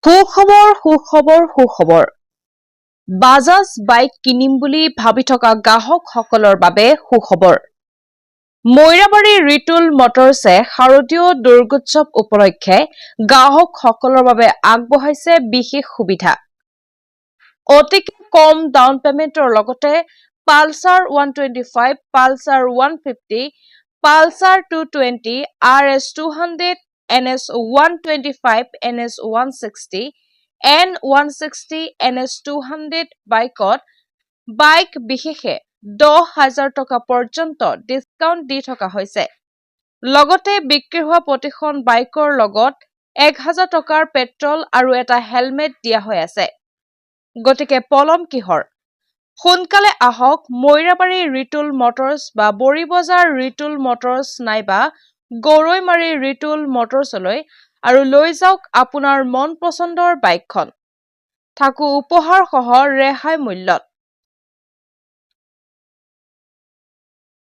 সুখবৰ বাজাজ বাইক কিনিম বুলি ভাবি থকা গ্ৰাহকসকলৰ বাবে সুখবৰ মৈৰাবাৰী ৰিটুল মটৰছে শাৰদীয় দুৰ্গোৎসৱ উপলক্ষে গ্ৰাহকসকলৰ বাবে আগবঢ়াইছে বিশেষ সুবিধা অতিকে কম ডাউন পেমেন্টৰ লগতে Pulsar 125 Pulsar 150 Pulsar 220 RS 200 NS 125 NS 160 N160 NS 200 bike বিশেষে 10,000 টকা পৰ্যন্ত ডিসকাউন্ট দি থকা হৈছে লগতে বিক্ৰী হোৱা প্ৰতিখন বাইকৰ লগত 1,000 টকাৰ পেট্ৰল আৰু এটা হেলমেট দিয়া হৈ আছে গতিকে পলম কিহৰ সোনকালে আহক মৈৰাবাৰী ৰিটুল মটৰছ বা বৰিবজাৰ ৰিটুল মটৰছ নাইবা গৰৈমাৰী ৰিটুল মটৰছলৈ আৰু লৈ যাওক আপোনাৰ মন পছন্দৰ বাইকখন থাকো উপহাৰ সহ ৰেহাই মূল্যত